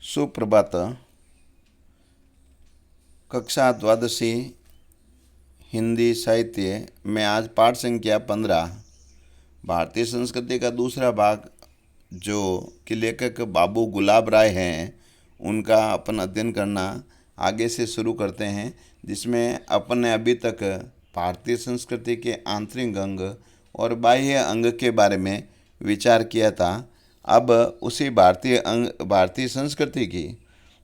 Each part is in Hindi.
सुप्रभात। कक्षा द्वादशी हिंदी साहित्य में आज पाठ संख्या 15 भारतीय संस्कृति का दूसरा भाग जो कि लेखक बाबू गुलाब राय हैं उनका अपन अध्ययन करना आगे से शुरू करते हैं, जिसमें अपन ने अभी तक भारतीय संस्कृति के आंतरिक अंग और बाह्य अंग के बारे में विचार किया था। अब उसी भारतीय संस्कृति की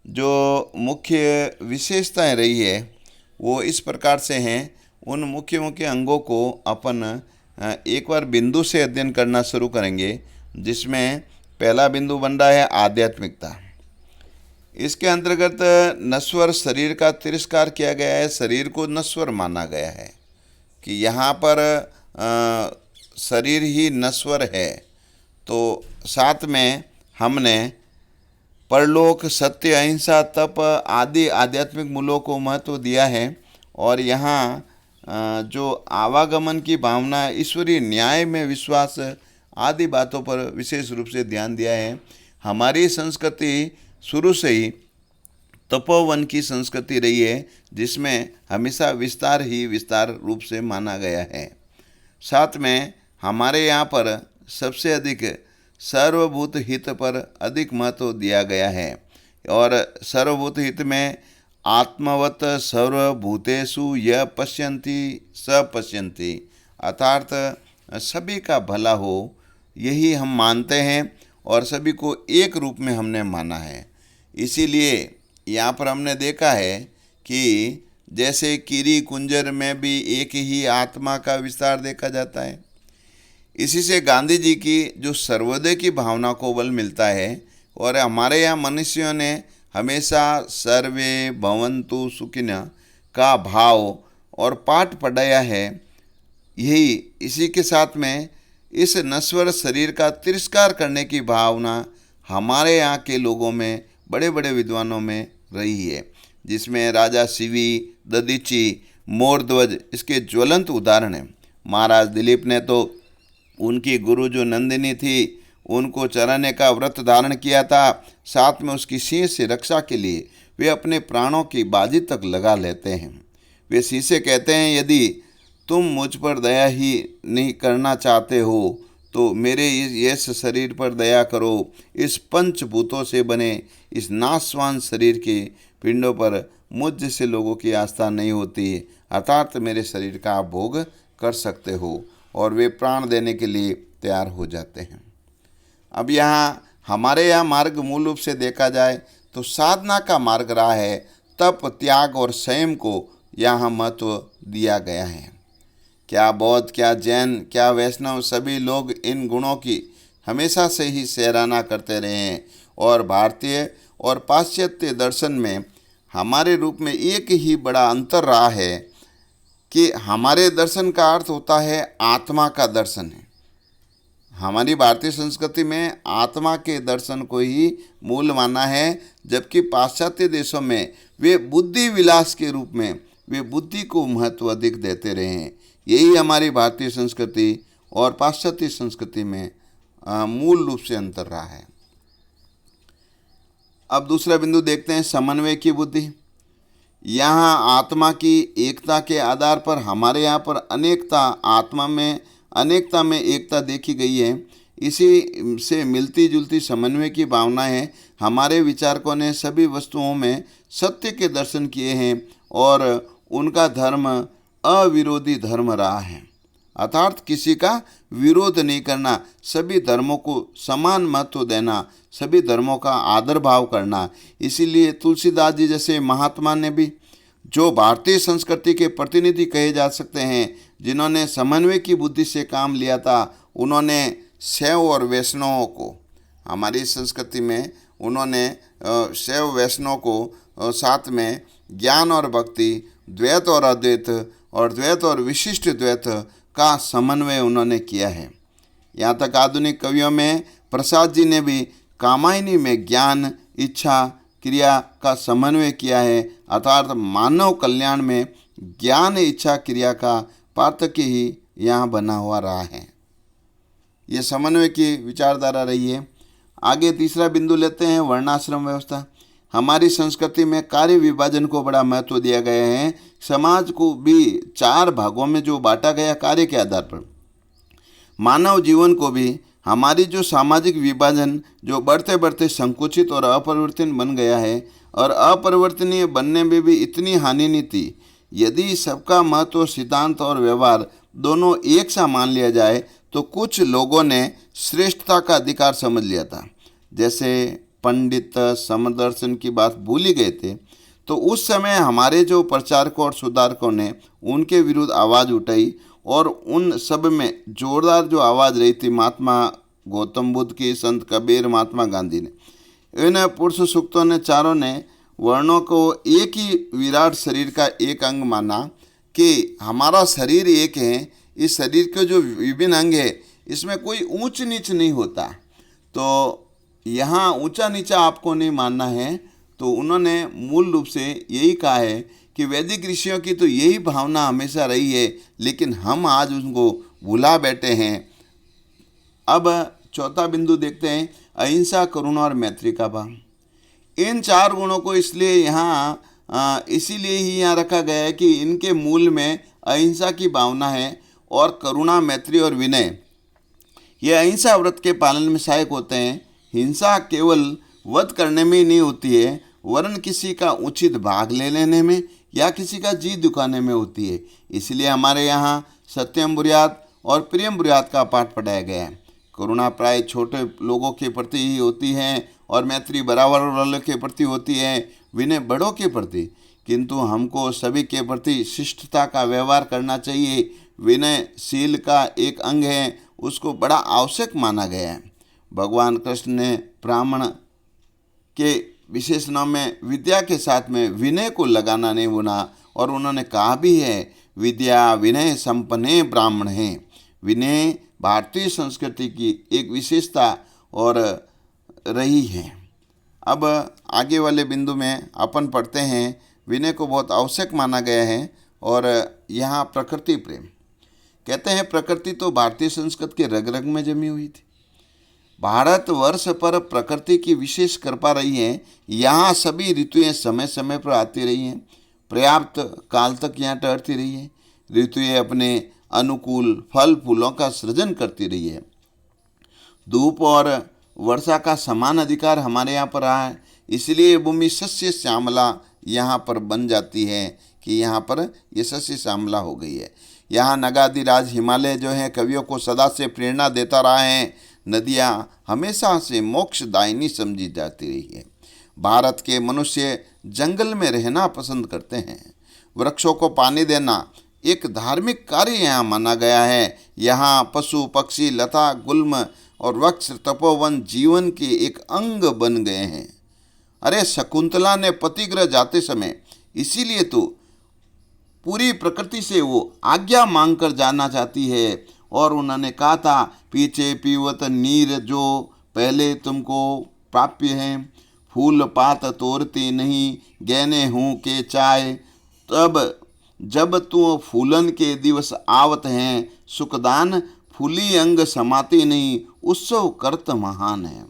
जो मुख्य विशेषताएं रही है वो इस प्रकार से हैं। उन मुख्य मुख्य अंगों को अपन एक बार बिंदु से अध्ययन करना शुरू करेंगे, जिसमें पहला बिंदु बन रहा है आध्यात्मिकता। इसके अंतर्गत नश्वर शरीर का तिरस्कार किया गया है। शरीर को नश्वर माना गया है कि यहाँ पर शरीर ही नश्वर है। तो साथ में हमने परलोक, सत्य, अहिंसा, तप आदि आध्यात्मिक मूल्यों को महत्व दिया है। और यहाँ जो आवागमन की भावना, ईश्वरीय न्याय में विश्वास आदि बातों पर विशेष रूप से ध्यान दिया है। हमारी संस्कृति शुरू से ही तपोवन की संस्कृति रही है, जिसमें हमेशा विस्तार ही विस्तार रूप से माना गया है। साथ में हमारे यहाँ पर सबसे अधिक सर्वभूत हित पर अधिक महत्व दिया गया है। और सर्वभूत हित में आत्मवत सर्वभूतेषु य पश्यन्ति स पश्यन्ति, अर्थात सभी का भला हो, यही हम मानते हैं और सभी को एक रूप में हमने माना है। इसीलिए यहाँ पर हमने देखा है कि जैसे कीरी कुंजर में भी एक ही आत्मा का विस्तार देखा जाता है, इसी से गांधी जी की जो सर्वोदय की भावना को बल मिलता है। और हमारे यहाँ मनुष्यों ने हमेशा सर्वे भवन्तु सुखिनः का भाव और पाठ पढ़ाया है। यही इसी के साथ में इस नश्वर शरीर का तिरस्कार करने की भावना हमारे यहाँ के लोगों में, बड़े बड़े विद्वानों में रही है, जिसमें राजा शिवी, दधीची, मोरध्वज इसके ज्वलंत उदाहरण हैं। महाराज दिलीप ने तो उनकी गुरु जो नंदिनी थी उनको चराने का व्रत धारण किया था। साथ में उसकी सिंह से रक्षा के लिए वे अपने प्राणों की बाजी तक लगा लेते हैं। वे सिंह से कहते हैं, यदि तुम मुझ पर दया ही नहीं करना चाहते हो तो मेरे इस शरीर पर दया करो। इस पंचभूतों से बने इस नाशवान शरीर के पिंडों पर मुझ जैसे लोगों की आस्था नहीं होती, अर्थात मेरे शरीर का आप भोग कर सकते हो। और वे प्राण देने के लिए तैयार हो जाते हैं। अब यहाँ हमारे यहाँ मार्ग मूल रूप से देखा जाए तो साधना का मार्ग रहा है। तप, त्याग और संयम को यहाँ महत्व दिया गया है। क्या बौद्ध, क्या जैन, क्या वैष्णव, सभी लोग इन गुणों की हमेशा से ही सराहना करते रहे हैं। और भारतीय और पाश्चात्य दर्शन में हमारे रूप में एक ही बड़ा अंतर रहा है कि हमारे दर्शन का अर्थ होता है आत्मा का दर्शन है। हमारी भारतीय संस्कृति में आत्मा के दर्शन को ही मूल माना है, जबकि पाश्चात्य देशों में वे बुद्धि विलास के रूप में वे बुद्धि को महत्व अधिक देते रहे हैं। यही हमारी भारतीय संस्कृति और पाश्चात्य संस्कृति में मूल रूप से अंतर रहा है। अब दूसरा बिंदु देखते हैं, समन्वय की बुद्धि। यहाँ आत्मा की एकता के आधार पर हमारे यहाँ पर अनेकता, आत्मा में अनेकता में एकता देखी गई है। इसी से मिलती जुलती समन्वय की भावना है। हमारे विचारकों ने सभी वस्तुओं में सत्य के दर्शन किए हैं और उनका धर्म अविरोधी धर्म रहा है, अर्थात किसी का विरोध नहीं करना, सभी धर्मों को समान महत्व देना, सभी धर्मों का आदर भाव करना। इसीलिए तुलसीदास जी जैसे महात्मा ने भी, जो भारतीय संस्कृति के प्रतिनिधि कहे जा सकते हैं, जिन्होंने समन्वय की बुद्धि से काम लिया था, उन्होंने शैव और वैष्णवों को, हमारी संस्कृति में उन्होंने शैव वैष्णव को साथ में ज्ञान और भक्ति, द्वैत और अद्वैत और द्वैत और विशिष्ट द्वैत का समन्वय उन्होंने किया है। यहाँ तक आधुनिक कवियों में प्रसाद जी ने भी कामायनी में ज्ञान, इच्छा, क्रिया का समन्वय किया है, अर्थात मानव कल्याण में ज्ञान, इच्छा, क्रिया का पार्थक्य ही यहाँ बना हुआ रहा है। ये समन्वय की विचारधारा रही है। आगे तीसरा बिंदु लेते हैं, वर्णाश्रम व्यवस्था। हमारी संस्कृति में कार्य विभाजन को बड़ा महत्व दिया गया है। समाज को भी 4 भागों में जो बांटा गया कार्य के आधार पर, मानव जीवन को भी हमारी जो सामाजिक विभाजन जो बढ़ते बढ़ते संकुचित और अपरिवर्तन बन गया है, और अपरिवर्तनीय बनने में भी इतनी हानि नहीं थी। यदि सबका महत्व, सिद्धांत और व्यवहार दोनों एक सा मान लिया जाए तो कुछ लोगों ने श्रेष्ठता का अधिकार समझ लिया था। जैसे पंडित समदर्शन की बात भूल ही गए थे, तो उस समय हमारे जो प्रचारकों और सुधारकों ने उनके विरुद्ध आवाज़ उठाई, और उन सब में जोरदार जो आवाज़ रही थी महात्मा गौतम बुद्ध की, संत कबीर, महात्मा गांधी ने। इन पुरुष सूक्तों ने चारों ने वर्णों को एक ही विराट शरीर का एक अंग माना कि हमारा शरीर एक है, इस शरीर के जो विभिन्न अंग है इसमें कोई ऊंच नीच नहीं होता, तो यहाँ ऊंचा नीचा आपको नहीं मानना है। तो उन्होंने मूल रूप से यही कहा है कि वैदिक ऋषियों की तो यही भावना हमेशा रही है, लेकिन हम आज उनको भुला बैठे हैं। अब चौथा बिंदु देखते हैं, अहिंसा, करुणा और मैत्री का भाव। इन 4 गुणों को इसलिए इसीलिए ही यहाँ रखा गया है कि इनके मूल में अहिंसा की भावना है, और करुणा, मैत्री और विनय ये अहिंसा व्रत के पालन में सहायक होते हैं। हिंसा केवल वध करने में ही नहीं होती है, वरन किसी का उचित भाग ले लेने में या किसी का जी दुखाने में होती है। इसलिए हमारे यहाँ सत्यम बुर्यात और प्रियम बुर्यात का पाठ पढ़ाया गया है। करुणा प्राय छोटे लोगों के प्रति ही होती है, और मैत्री बराबर वालों के प्रति होती है, विनय बड़ों के प्रति। किंतु हमको सभी के प्रति शिष्टता का व्यवहार करना चाहिए। विनय शील का एक अंग है, उसको बड़ा आवश्यक माना गया है। भगवान कृष्ण ने ब्राह्मण के विशेषणों में विद्या के साथ में विनय को लगाना नहीं भुना, और उन्होंने कहा भी है, विद्या विनय संपन्ने ब्राह्मण हैं। विनय भारतीय संस्कृति की एक विशेषता और रही है। अब आगे वाले बिंदु में अपन पढ़ते हैं, विनय को बहुत आवश्यक माना गया है। और यहाँ प्रकृति प्रेम कहते हैं, प्रकृति तो भारतीय संस्कृति के रग रग में जमी हुई थी। भारतवर्ष पर प्रकृति की विशेष कृपा रही है। यहाँ सभी ऋतुएं समय समय पर आती रही हैं, पर्याप्त काल तक यहाँ ठहरती रही है। ऋतुएं अपने अनुकूल फल फूलों का सृजन करती रही है। धूप और वर्षा का समान अधिकार हमारे यहाँ पर रहा है, इसलिए भूमि सस्य श्यामला यहाँ पर बन जाती है कि यहाँ पर ये सस्य श्यामला हो गई है। यहाँ नगादि राज हिमालय जो है कवियों को सदा से प्रेरणा देता रहा है। नदियाँ हमेशा से मोक्षदायिनी समझी जाती रही है। भारत के मनुष्य जंगल में रहना पसंद करते हैं। वृक्षों को पानी देना एक धार्मिक कार्य यहाँ माना गया है। यहाँ पशु पक्षी लता गुल्म और वृक्ष तपोवन जीवन के एक अंग बन गए हैं। अरे शकुंतला ने पतिगृह जाते समय इसीलिए तो पूरी प्रकृति से वो आज्ञा मांग कर जाना चाहती है, और उन्होंने कहा था, पीछे पीवत नीर जो पहले तुमको प्राप्य है, फूल पात तोड़ती नहीं गहने हूँ के चाय, तब जब तू फूलन के दिवस आवत हैं, सुखदान फूली अंग समाती नहीं, उत्सव करत महान है।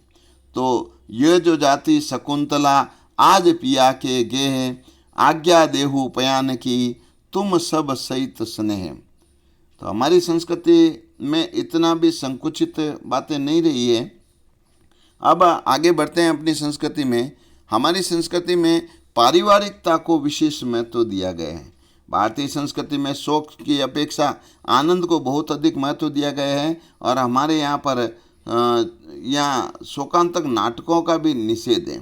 तो ये जो जाति शकुंतला आज पिया के गे है, आज्ञा देहु पयान की तुम सब सहित स्नेह। तो हमारी संस्कृति में इतना भी संकुचित बातें नहीं रही है। अब आगे बढ़ते हैं अपनी संस्कृति में। हमारी संस्कृति में पारिवारिकता को विशेष महत्व दिया गया है। भारतीय संस्कृति में शोक की अपेक्षा आनंद को बहुत अधिक महत्व दिया गया है, और हमारे यहाँ पर यहाँ शोकांतक नाटकों का भी निषेध है।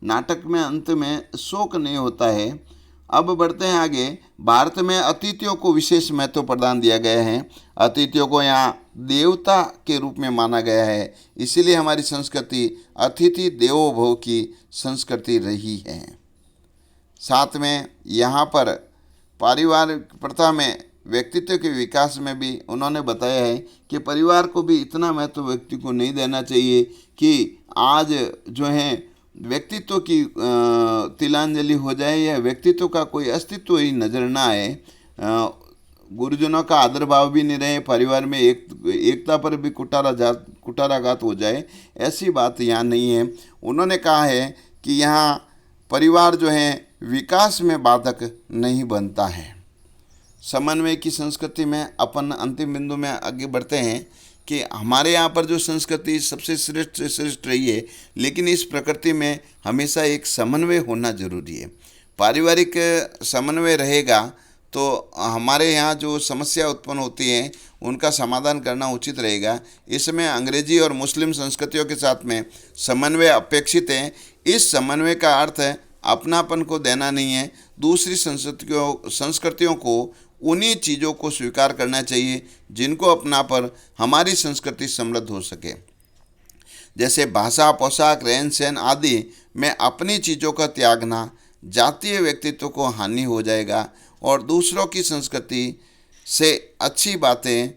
नाटक में अंत में शोक नहीं होता है। अब बढ़ते हैं आगे। भारत में अतिथियों को विशेष महत्व प्रदान दिया गया है। अतिथियों को यहाँ देवता के रूप में माना गया है, इसीलिए हमारी संस्कृति अतिथि देवो भव की संस्कृति रही है। साथ में यहाँ पर पारिवारिक प्रथा में व्यक्तित्व के विकास में भी उन्होंने बताया है कि परिवार को भी इतना महत्व व्यक्ति को नहीं देना चाहिए कि आज जो है व्यक्तित्व की तिलांजलि हो जाए या व्यक्तित्व का कोई अस्तित्व ही नज़र ना आए। गुरुजनों का आदर भाव भी नहीं रहे, परिवार में एकता पर भी कुठाराघात हो जाए, ऐसी बात यहाँ नहीं है। उन्होंने कहा है कि यहाँ परिवार जो है विकास में बाधक नहीं बनता है। समन्वय की संस्कृति में अपन अंतिम बिंदु में आगे बढ़ते हैं कि हमारे यहाँ पर जो संस्कृति सबसे श्रेष्ठ से श्रेष्ठ रही है, लेकिन इस प्रकृति में हमेशा एक समन्वय होना जरूरी है। पारिवारिक समन्वय रहेगा तो हमारे यहाँ जो समस्या उत्पन्न होती है उनका समाधान करना उचित रहेगा। इसमें अंग्रेजी और मुस्लिम संस्कृतियों के साथ में समन्वय अपेक्षित है। इस समन्वय का अर्थ अपनापन को देना नहीं है, दूसरी संस्कृतियों को उन्हीं चीज़ों को स्वीकार करना चाहिए जिनको अपना पर हमारी संस्कृति समृद्ध हो सके। जैसे भाषा, पोशाक, रहन सहन आदि में अपनी चीज़ों का त्यागना जातीय व्यक्तित्व को हानि हो जाएगा और दूसरों की संस्कृति से अच्छी बातें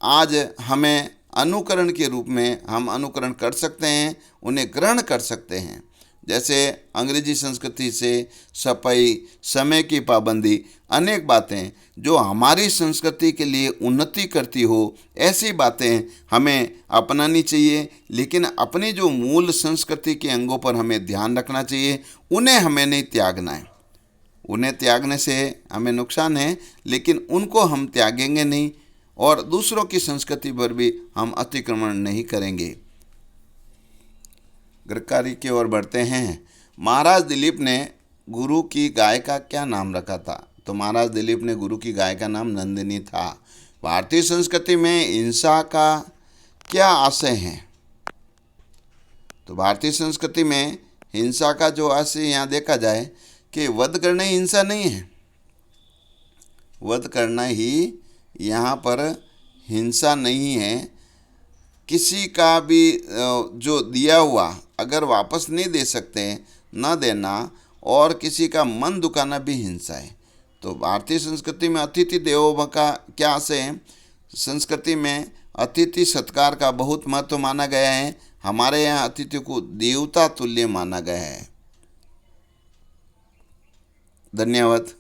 आज हमें अनुकरण के रूप में हम अनुकरण कर सकते हैं, उन्हें ग्रहण कर सकते हैं। जैसे अंग्रेजी संस्कृति से सफाई, समय की पाबंदी, अनेक बातें जो हमारी संस्कृति के लिए उन्नति करती हो, ऐसी बातें हमें अपनानी चाहिए। लेकिन अपनी जो मूल संस्कृति के अंगों पर हमें ध्यान रखना चाहिए, उन्हें हमें नहीं त्यागना है। उन्हें त्यागने से हमें नुकसान है, लेकिन उनको हम त्यागेंगे नहीं और दूसरों की संस्कृति पर भी हम अतिक्रमण नहीं करेंगे। गृहकार्य की ओर बढ़ते हैं। महाराज दिलीप ने गुरु की गाय का क्या नाम रखा था? तो महाराज दिलीप ने गुरु की गाय का नाम नंदिनी था। भारतीय संस्कृति में हिंसा का क्या आशय है? तो भारतीय संस्कृति में हिंसा का जो आशय यहाँ देखा जाए कि वध करना ही हिंसा नहीं है, वध करना ही यहाँ पर हिंसा नहीं है। किसी का भी जो दिया हुआ अगर वापस नहीं दे सकते, न देना और किसी का मन दुखाना भी हिंसा है। तो भारतीय संस्कृति में अतिथि देवो भव का क्या आशय है? संस्कृति में अतिथि सत्कार का बहुत महत्व माना गया है। हमारे यहाँ अतिथि को देवता तुल्य माना गया है। धन्यवाद।